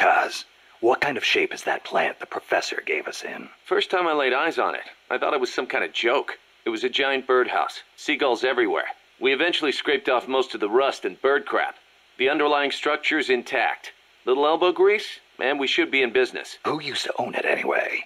Kaz, what kind of shape is that plant the professor gave us in? First time I laid eyes on it, I thought it was some kind of joke. It was a giant birdhouse, seagulls everywhere. We eventually scraped off most of the rust and bird crap. The underlying structure's intact. Little elbow grease, and we should be in business. Who used to own it anyway?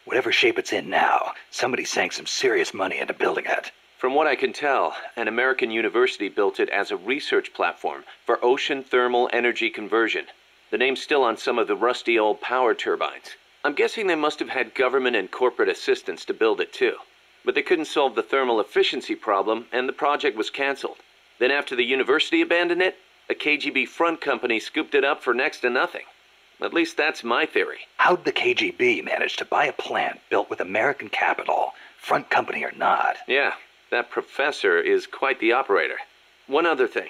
Whatever shape it's in now, somebody sank some serious money into building it. From what I can tell, an American university built it as a research platform for ocean thermal energy conversion. The name's still on some of the rusty old power turbines. I'm guessing they must have had government and corporate assistance to build it too. But they couldn't solve the thermal efficiency problem, and the project was canceled. Then after the university abandoned it, a KGB front company scooped it up for next to nothing. At least that's my theory. How'd the KGB manage to buy a plant built with American capital, front company or not? Yeah, that professor is quite the operator. One other thing.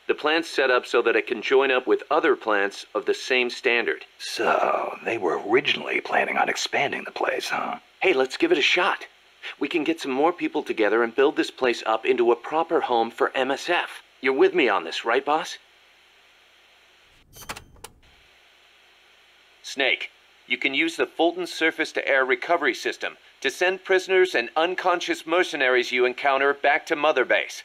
The plant's set up so that it can join up with other plants of the same standard. So, they were originally planning on expanding the place, huh? Hey, let's give it a shot. We can get some more people together and build this place up into a proper home for MSF. You're with me on this, right, boss? Snake, you can use the Fulton surface-to-air recovery system to send prisoners and unconscious mercenaries you encounter back to Mother Base.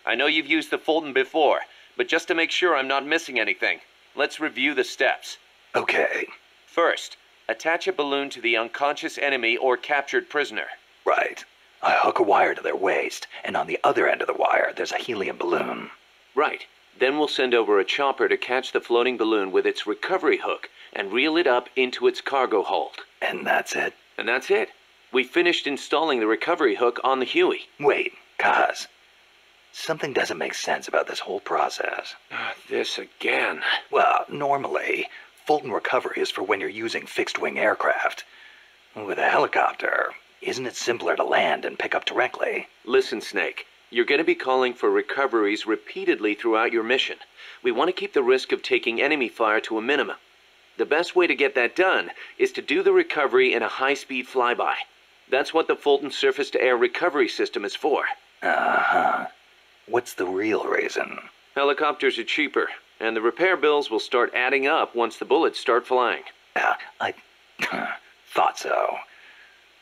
I know you've used the Fulton before, but just to make sure I'm not missing anything, let's review the steps. Okay. First, attach a balloon to the unconscious enemy or captured prisoner. Right. I hook a wire to their waist, and on the other end of the wire, there's a helium balloon. Right. Then we'll send over a chopper to catch the floating balloon with its recovery hook and reel it up into its cargo hold. And that's it? And that's it. We finished installing the recovery hook on the Huey. Wait, Kaz. Something doesn't make sense about this whole process. This again. Well, normally, Fulton recovery is for when you're using fixed-wing aircraft. With a helicopter, isn't it simpler to land and pick up directly? Listen, Snake. You're going to be calling for recoveries repeatedly throughout your mission. We want to keep the risk of taking enemy fire to a minimum. The best way to get that done is to do the recovery in a high-speed flyby. That's what the Fulton surface-to-air recovery system is for. Uh-huh. What's the real reason? Helicopters are cheaper, and the repair bills will start adding up once the bullets start flying. I thought so.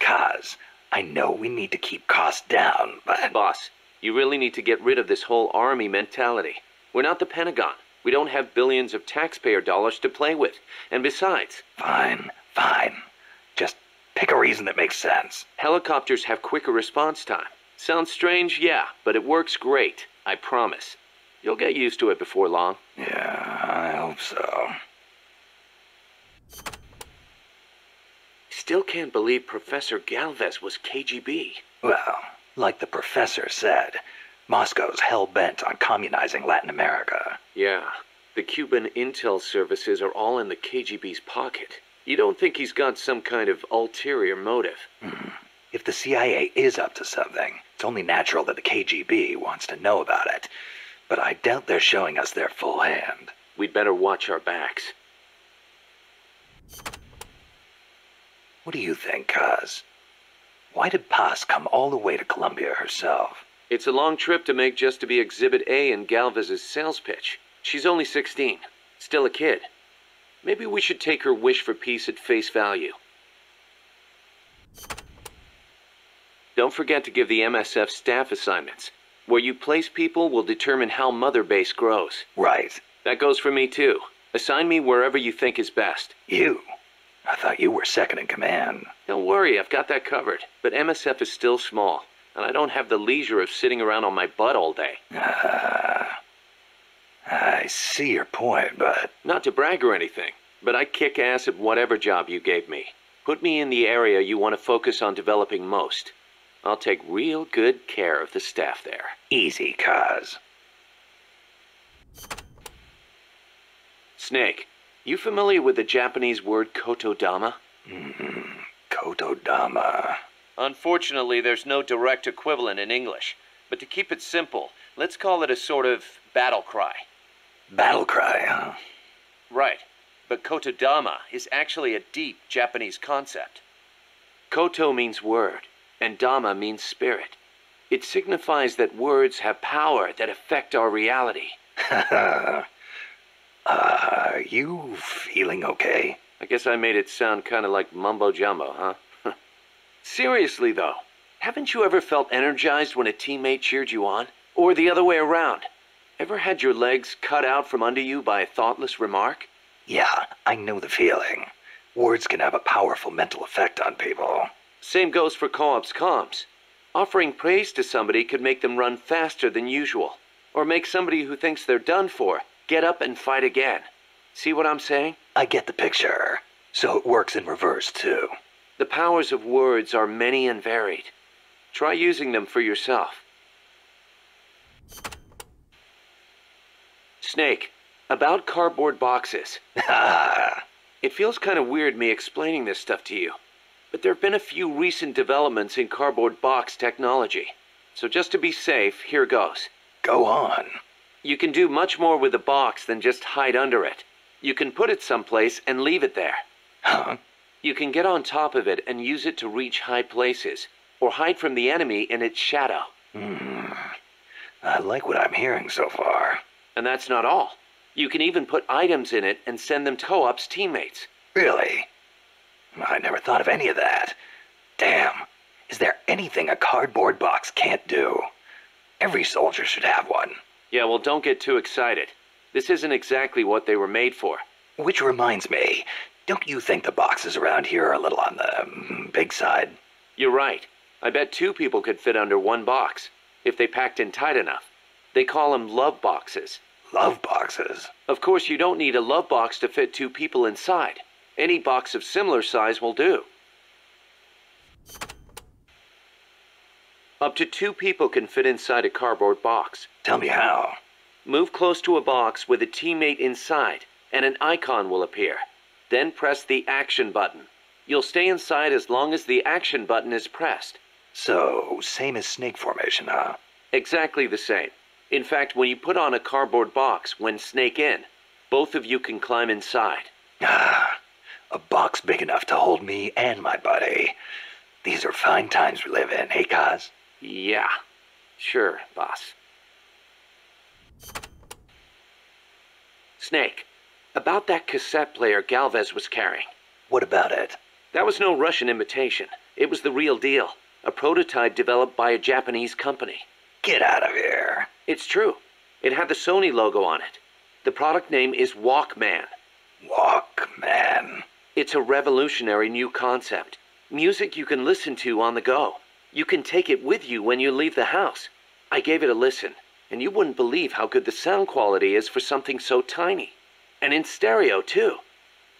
Kaz, I know we need to keep costs down, but... Boss, you really need to get rid of this whole army mentality. We're not the Pentagon. We don't have billions of taxpayer dollars to play with. And besides... Fine. Just pick a reason that makes sense. Helicopters have quicker response time. Sounds strange, yeah, but it works great. I promise. You'll get used to it before long. Yeah, I hope so. Still can't believe Professor Galvez was KGB. Well, like the professor said, Moscow's hell-bent on communizing Latin America. Yeah, the Cuban intel services are all in the KGB's pocket. You don't think he's got some kind of ulterior motive? If the CIA is up to something, it's only natural that the KGB wants to know about it. But I doubt they're showing us their full hand. We'd better watch our backs. What do you think, Kaz? Why did Paz come all the way to Colombia herself? It's a long trip to make just to be Exhibit A in Galvez's sales pitch. She's only 16, still a kid. Maybe we should take her wish for peace at face value. Don't forget to give the MSF staff assignments. Where you place people will determine how Mother Base grows. Right. That goes for me too. Assign me wherever you think is best. You? I thought you were second in command. Don't worry, I've got that covered. But MSF is still small, and I don't have the leisure of sitting around on my butt all day. I see your point, but... Not to brag or anything, but I kick ass at whatever job you gave me. Put me in the area you want to focus on developing most. I'll take real good care of the staff there. Easy, Kaz. Snake, you familiar with the Japanese word kotodama? Kotodama. Unfortunately, there's no direct equivalent in English. But to keep it simple, let's call it a sort of battle cry. Battle cry, huh? Right. But kotodama is actually a deep Japanese concept. Koto means word, and dama means spirit. It signifies that words have power that affect our reality. Are you feeling okay? I guess I made it sound kind of like mumbo-jumbo, huh? Seriously, though, haven't you ever felt energized when a teammate cheered you on? Or the other way around? Ever had your legs cut out from under you by a thoughtless remark? Yeah, I know the feeling. Words can have a powerful mental effect on people. Same goes for co-op's comms. Offering praise to somebody could make them run faster than usual. Or make somebody who thinks they're done for get up and fight again. See what I'm saying? I get the picture. So it works in reverse, too. The powers of words are many and varied. Try using them for yourself. Snake, about cardboard boxes. It feels kind of weird me explaining this stuff to you, but there have been a few recent developments in cardboard box technology. So just to be safe, here goes. Go on. You can do much more with a box than just hide under it. You can put it someplace and leave it there. Huh? You can get on top of it and use it to reach high places, or hide from the enemy in its shadow. I like what I'm hearing so far. And that's not all. You can even put items in it and send them to co-op's teammates. Really? I never thought of any of that. Damn. Is there anything a cardboard box can't do? Every soldier should have one. Yeah, well, don't get too excited. This isn't exactly what they were made for. Which reminds me, don't you think the boxes around here are a little on the big side? You're right. I bet 2 people could fit under one box, if they packed in tight enough. They call them love boxes. Love boxes? Of course, you don't need a love box to fit 2 people inside. Any box of similar size will do. Up to 2 people can fit inside a cardboard box. Tell me how. Move close to a box with a teammate inside, and an icon will appear. Then press the action button. You'll stay inside as long as the action button is pressed. So, same as snake formation, huh? Exactly the same. In fact, when you put on a cardboard box when snake in, both of you can climb inside. A box big enough to hold me and my buddy. These are fine times we live in, hey, Kaz? Yeah. Sure, boss. Snake, about that cassette player Galvez was carrying. What about it? That was no Russian imitation. It was the real deal. A prototype developed by a Japanese company. Get out of here. It's true. It had the Sony logo on it. The product name is Walkman. Walkman. It's a revolutionary new concept. Music you can listen to on the go. You can take it with you when you leave the house. I gave it a listen, and you wouldn't believe how good the sound quality is for something so tiny. And in stereo, too.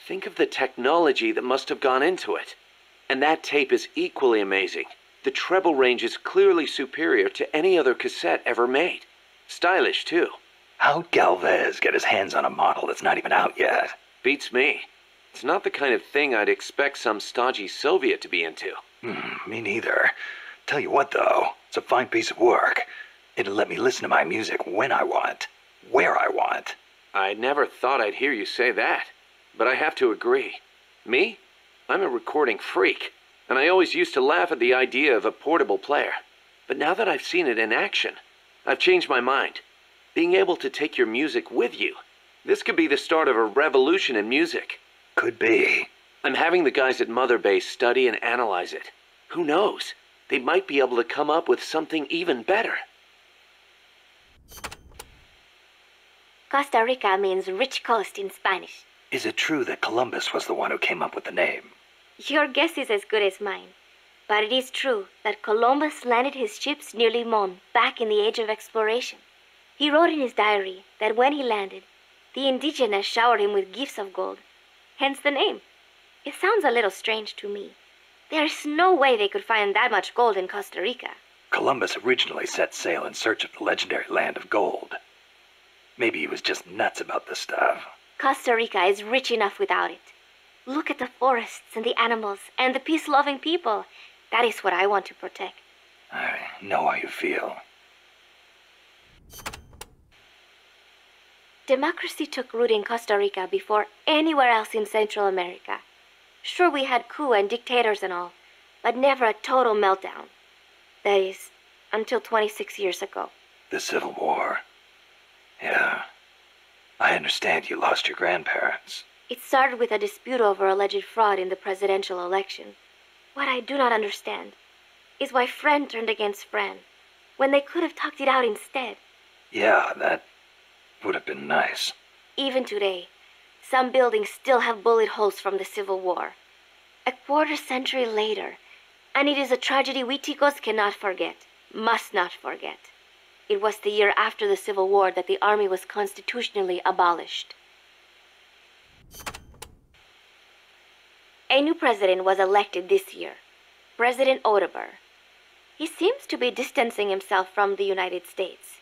Think of the technology that must have gone into it. And that tape is equally amazing. The treble range is clearly superior to any other cassette ever made. Stylish, too. How'd Galvez get his hands on a model that's not even out yet? Beats me. It's not the kind of thing I'd expect some stodgy Soviet to be into. Me neither. Tell you what, though, it's a fine piece of work. It'll let me listen to my music when I want, where I want. I never thought I'd hear you say that, but I have to agree. Me? I'm a recording freak, and I always used to laugh at the idea of a portable player. But now that I've seen it in action, I've changed my mind. Being able to take your music with you, this could be the start of a revolution in music. Could be. I'm having the guys at Mother Base study and analyze it. Who knows? They might be able to come up with something even better. Costa Rica means rich coast in Spanish. Is it true that Columbus was the one who came up with the name? Your guess is as good as mine. But it is true that Columbus landed his ships near Limon back in the age of exploration. He wrote in his diary that when he landed, the indigenous showered him with gifts of gold. Hence the name. It sounds a little strange to me. There's no way they could find that much gold in Costa Rica. Columbus originally set sail in search of the legendary land of gold. Maybe he was just nuts about this stuff. Costa Rica is rich enough without it. Look at the forests and the animals and the peace-loving people. That is what I want to protect. I know how you feel. Democracy took root in Costa Rica before anywhere else in Central America. Sure, we had coup and dictators and all, but never a total meltdown. That is, until 26 years ago. The Civil War. Yeah. I I understand you lost your grandparents. It started with a dispute over alleged fraud in the presidential election. What I do not understand is why friend turned against friend when they could have talked it out instead. Yeah, that would have been nice. Even today, some buildings still have bullet holes from the Civil War. A quarter century later, and it is a tragedy we Ticos cannot forget, must not forget. It was the year after the Civil War that the army was constitutionally abolished. A new president was elected this year, President Otaber. He seems to be distancing himself from the United States.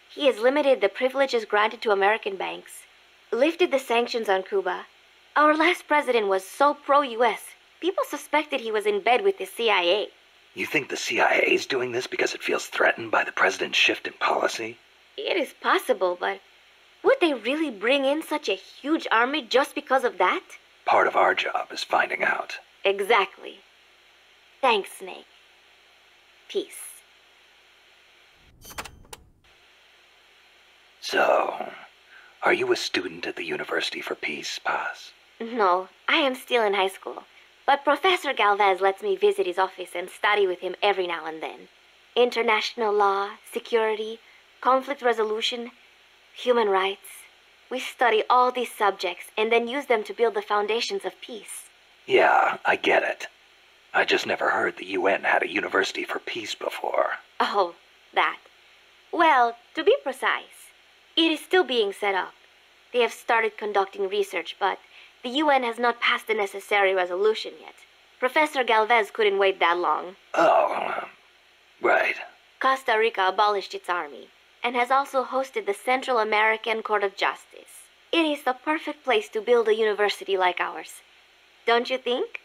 He has limited the privileges granted to American banks, lifted the sanctions on Cuba. Our last president was so pro-U.S., people suspected he was in bed with the CIA. You think the CIA's doing this because it feels threatened by the president's shift in policy? It is possible, but would they really bring in such a huge army just because of that? Part of our job is finding out. Exactly. Thanks, Snake. Peace. So, are you a student at the University for Peace, Paz? No, I am still in high school. But Professor Galvez lets me visit his office and study with him every now and then. International law, security, conflict resolution, human rights. We study all these subjects and then use them to build the foundations of peace. Yeah, I get it. I just never heard the UN had a University for Peace before. Oh, that. Well, to be precise, it is still being set up. They have started conducting research, but the UN has not passed the necessary resolution yet. Professor Galvez couldn't wait that long. Oh, right. Costa Rica abolished its army and has also hosted the Central American Court of Justice. It is the perfect place to build a university like ours. Don't you think?